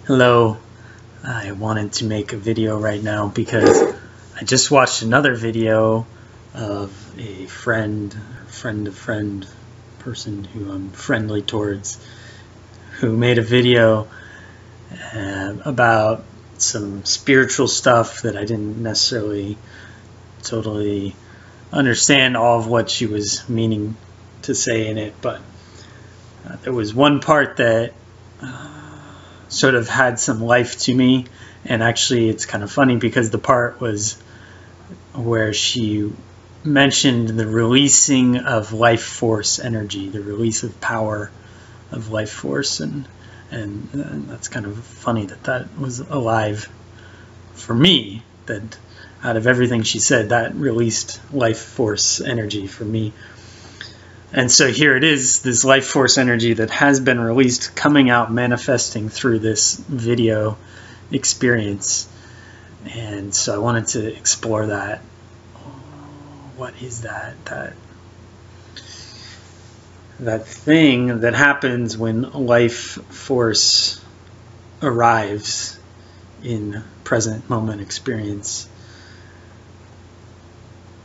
Hello, I wanted to make a video right now because I just watched another video of a friend person who I'm friendly towards, who made a video about some spiritual stuff that I didn't necessarily totally understand all of what she was meaning to say in it, but there was one part that sort of had some life to me. And actually it's kind of funny because the part was where she mentioned the releasing of life force energy, the release of power of life force, and that's kind of funny that that was alive for me, that out of everything she said, that released life force energy for me. And so here it is, this life force energy that has been released, coming out, manifesting through this video experience. And so I wanted to explore that. What is that? That thing that happens when life force arrives in present moment experience.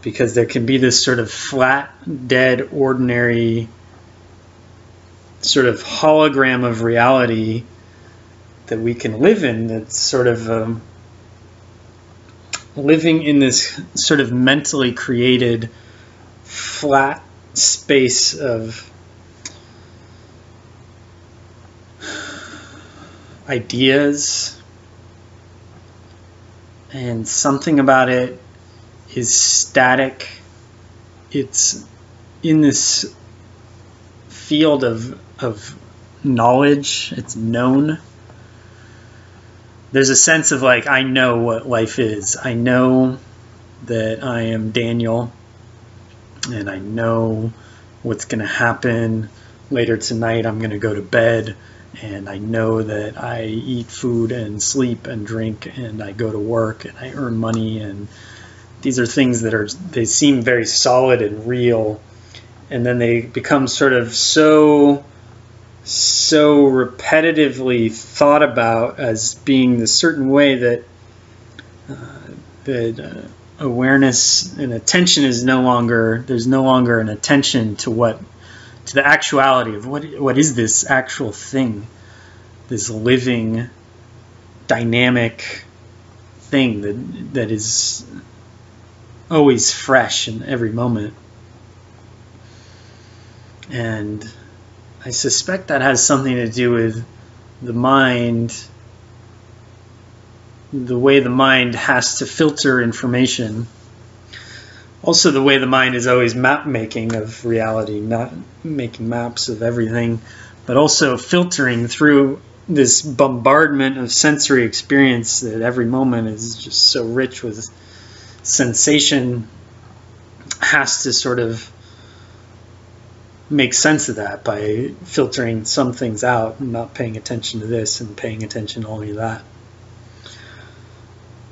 Because there can be this sort of flat, dead, ordinary sort of hologram of reality that we can live in, that's sort of living in this sort of mentally created flat space of ideas, and something about it is static. It's in this field of knowledge. It's known. There's a sense of like, I know what life is. I know that I am Daniel, and I know what's going to happen later tonight. I'm going to go to bed, and I know that I eat food and sleep and drink, and I go to work and I earn money, and these are things that they seem very solid and real, and then they become sort of so repetitively thought about as being the certain way that awareness and attention is there's no longer an attention to the actuality of what is this actual thing, this living, dynamic thing that is always fresh in every moment. And I suspect that has something to do with the mind, the way the mind has to filter information. Also the way the mind is always map making of reality, making maps of everything, but also filtering through this bombardment of sensory experience that every moment is just so rich with sensation, has to sort of make sense of that by filtering some things out and not paying attention to this and paying attention only to that.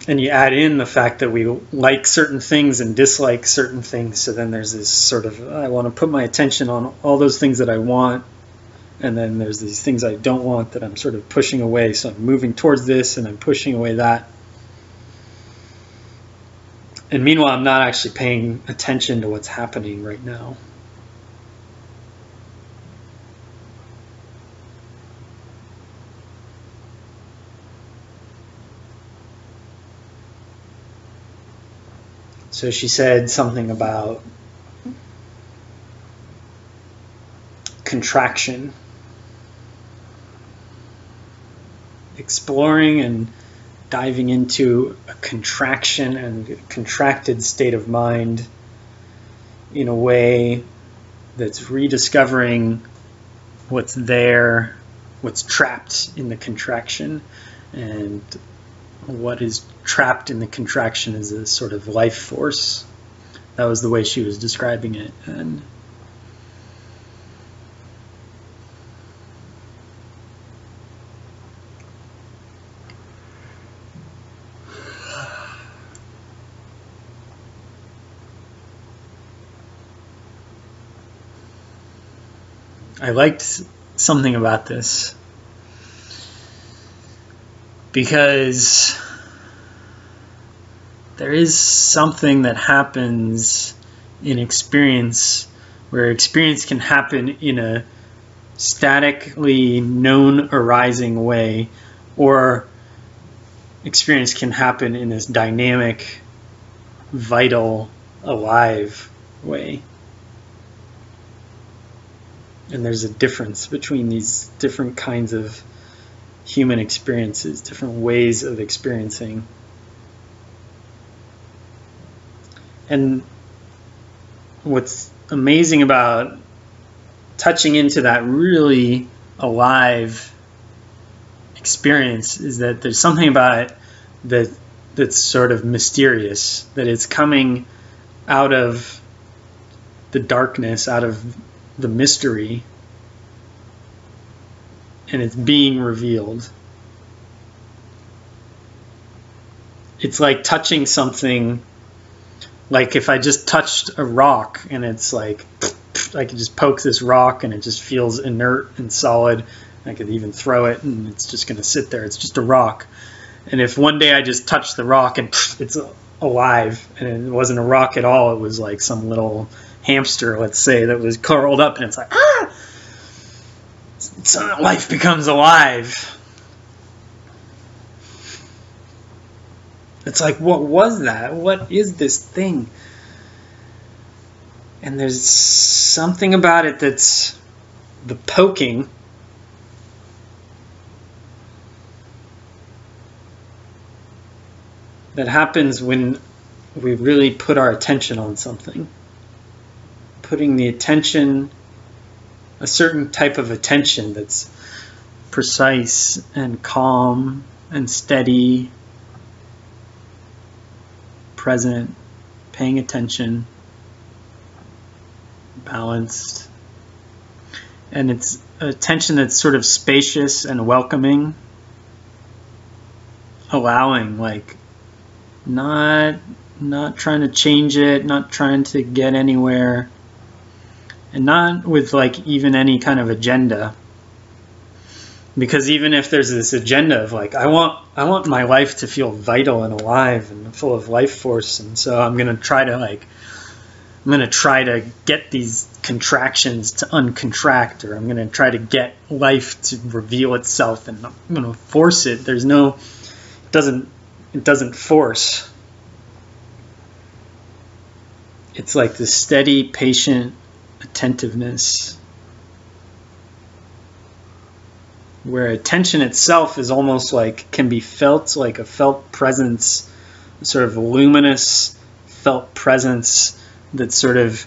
And you add in the fact that we like certain things and dislike certain things, so then there's this sort of, I want to put my attention on all those things that I want, and then there's these things I don't want that I'm sort of pushing away, so I'm moving towards this and I'm pushing away that. And meanwhile, I'm not actually paying attention to what's happening right now. So she said something about contraction, exploring and diving into a contraction and a contracted state of mind in a way that's rediscovering what's there, what's trapped in the contraction, and what is trapped in the contraction is a sort of life force. That was the way she was describing it. And I liked something about this. because there is something that happens in experience where experience can happen in a statically known arising way, or experience can happen in this dynamic, vital, alive way. And there's a difference between these different kinds of human experiences, different ways of experiencing. And what's amazing about touching into that really alive experience is that there's something about it that's sort of mysterious, that it's coming out of the darkness, out of the mystery, and it's being revealed. It's like touching something, like if I just touched a rock and it's like, I could just poke this rock and it just feels inert and solid. I could even throw it and it's just going to sit there. It's just a rock. And if one day I just touched the rock and it's alive, and it wasn't a rock at all, it was like some little hamster, let's say, that was curled up, and it's like, ah! So life becomes alive. It's like, what was that? What is this thing? And there's something about it that's the poking. That happens when we really put our attention on something. Putting the attention, a certain type of attention that's precise and calm and steady, present, paying attention, balanced. And it's attention that's sort of spacious and welcoming, allowing, like, not trying to change it, not trying to get anywhere, and not with like even any kind of agenda. Because even if there's this agenda of like, I want my life to feel vital and alive and full of life force, and so I'm gonna try to get these contractions to uncontract, or I'm gonna try to get life to reveal itself, and I'm gonna force it. It doesn't force. It's like this steady, patient attentiveness, where attention itself is almost like, can be felt like a felt presence, a sort of luminous felt presence that's sort of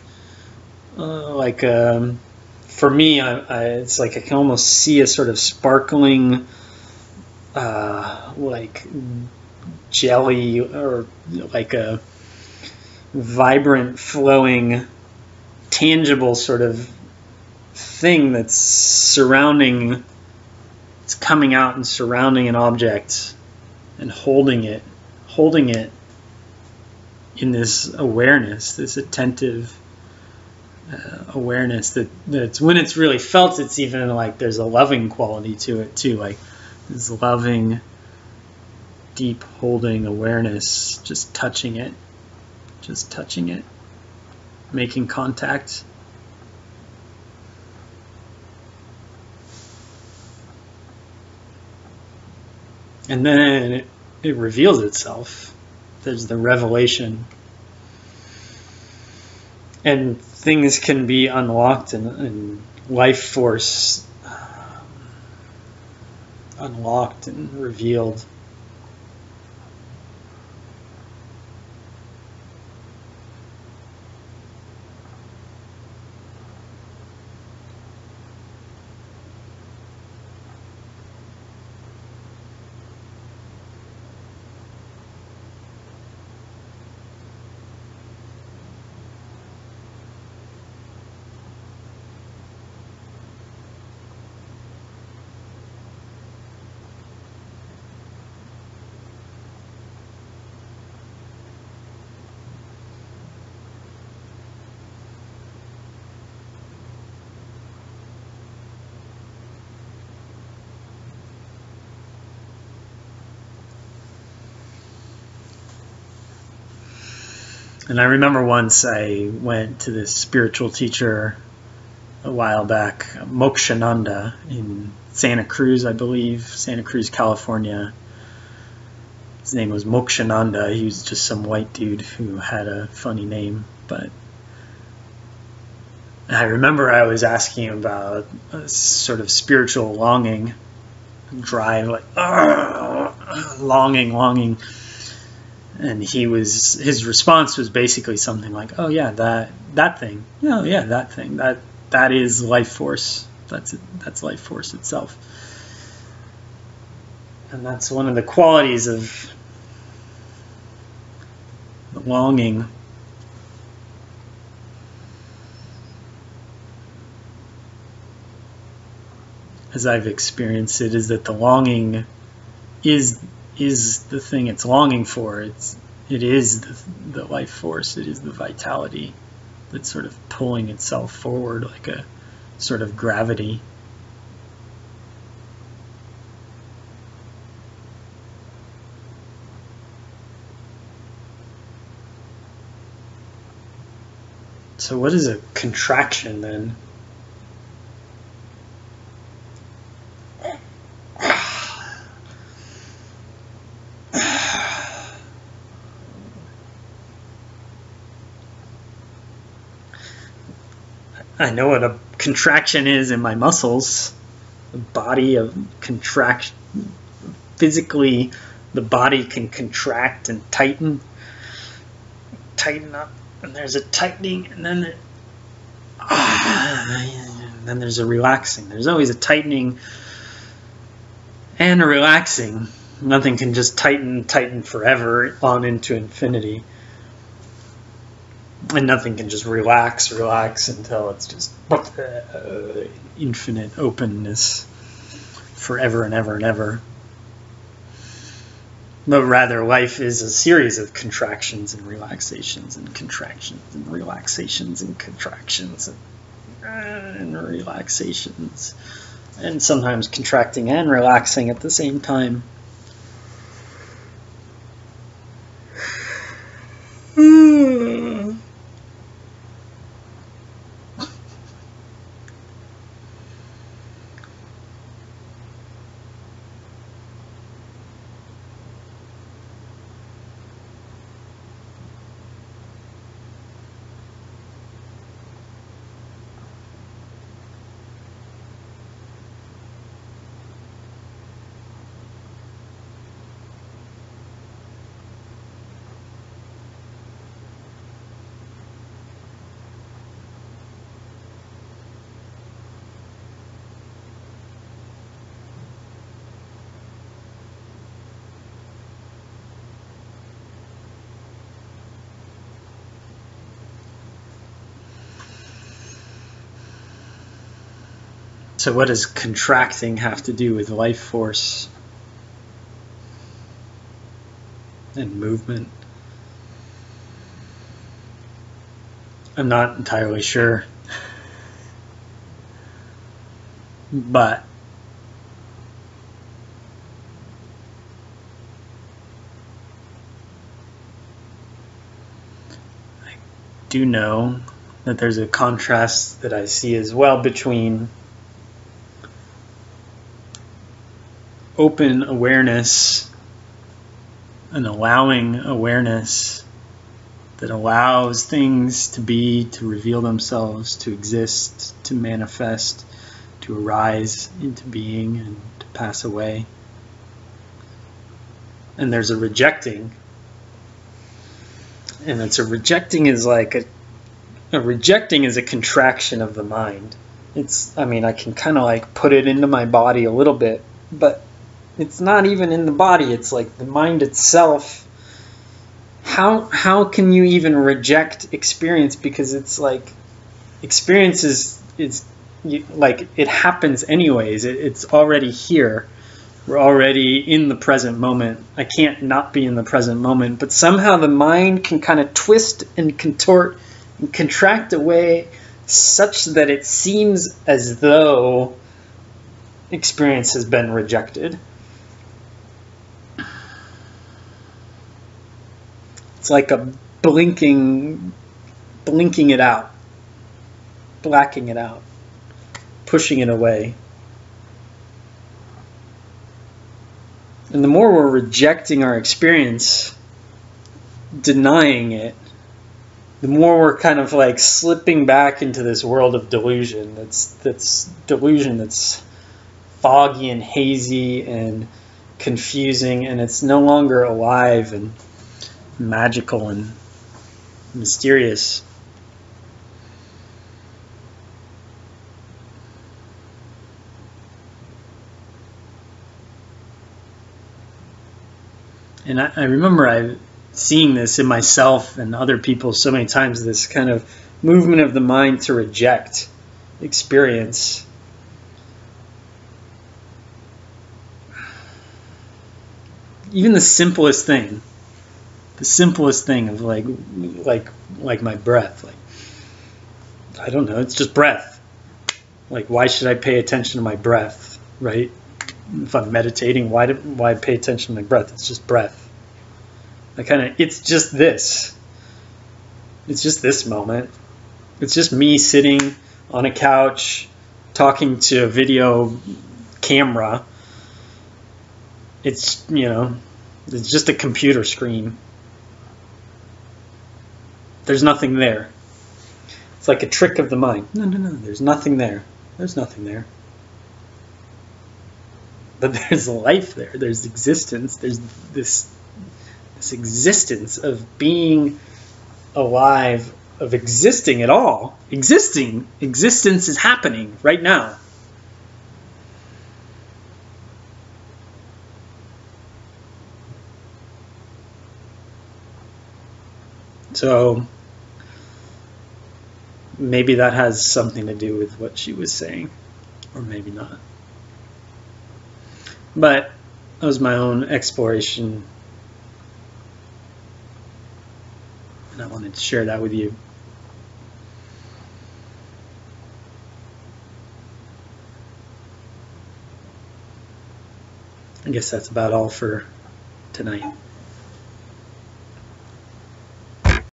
for me, it's like I can almost see a sort of sparkling like jelly, or like a vibrant, flowing, tangible sort of thing that's surrounding, it's coming out and surrounding an object and holding it in this awareness, this attentive awareness that's when it's really felt, it's even like there's a loving quality to it too, like this loving, deep holding awareness, just touching it, making contact. And then it reveals itself. There's the revelation. And things can be unlocked, and life force unlocked and revealed. And I remember once I went to this spiritual teacher a while back, Mokshananda, in Santa Cruz, I believe, Santa Cruz, California. His name was Mokshananda. He was just some white dude who had a funny name. But I remember I was asking him about a sort of spiritual longing, drive, like longing. And his response was basically something like, "Oh yeah, that thing. Oh yeah, that thing. That is life force. That's life force itself." And that's one of the qualities of the longing. As I've experienced it, is that the longing is the thing it's longing for. It is the life force. It is the vitality that's sort of pulling itself forward like a sort of gravity. So what is a contraction then? I know what a contraction is in my muscles. The body of contraction. Physically, the body can contract and tighten up, and there's a tightening, and then there's a relaxing. There's always a tightening and a relaxing. Nothing can just tighten forever on into infinity. And nothing can just relax until it's just infinite openness forever and ever and ever. But rather, life is a series of contractions and relaxations and contractions and relaxations and contractions and relaxations. And sometimes contracting and relaxing at the same time. So what does contracting have to do with life force and movement? I'm not entirely sure. But I do know that there's a contrast that I see as well between open awareness and allowing awareness that allows things to be, to reveal themselves, to exist, to manifest, to arise into being and to pass away. And there's a rejecting. And it's a rejecting is like a rejecting is a contraction of the mind. I can kind of like put it into my body a little bit, but it's not even in the body. It's like the mind itself. How can you even reject experience? Because it's like experience is like it happens anyways. It's already here. We're already in the present moment. I can't not be in the present moment. But somehow the mind can kind of twist and contort and contract away such that it seems as though experience has been rejected. It's like blinking it out, blacking it out, pushing it away. And the more we're rejecting our experience, denying it, the more we're kind of like slipping back into this world of delusion. That's delusion that's foggy and hazy and confusing, and it's no longer alive and magical and mysterious. And I remember seeing this in myself and other people so many times, this kind of movement of the mind to reject experience. Even the simplest thing of like my breath. Like, I don't know, it's just breath. Like, why should I pay attention to my breath, right? If I'm meditating, why pay attention to my breath? It's just breath. It's just this. It's just this moment. It's just me sitting on a couch talking to a video camera. It's, it's just a computer screen. There's nothing there. It's like a trick of the mind. No, there's nothing there. There's nothing there. But there's life there. There's existence. There's this existence of being alive, of existing at all. Existence is happening right now. So maybe that has something to do with what she was saying, or maybe not. But that was my own exploration, and I wanted to share that with you. I guess that's about all for tonight.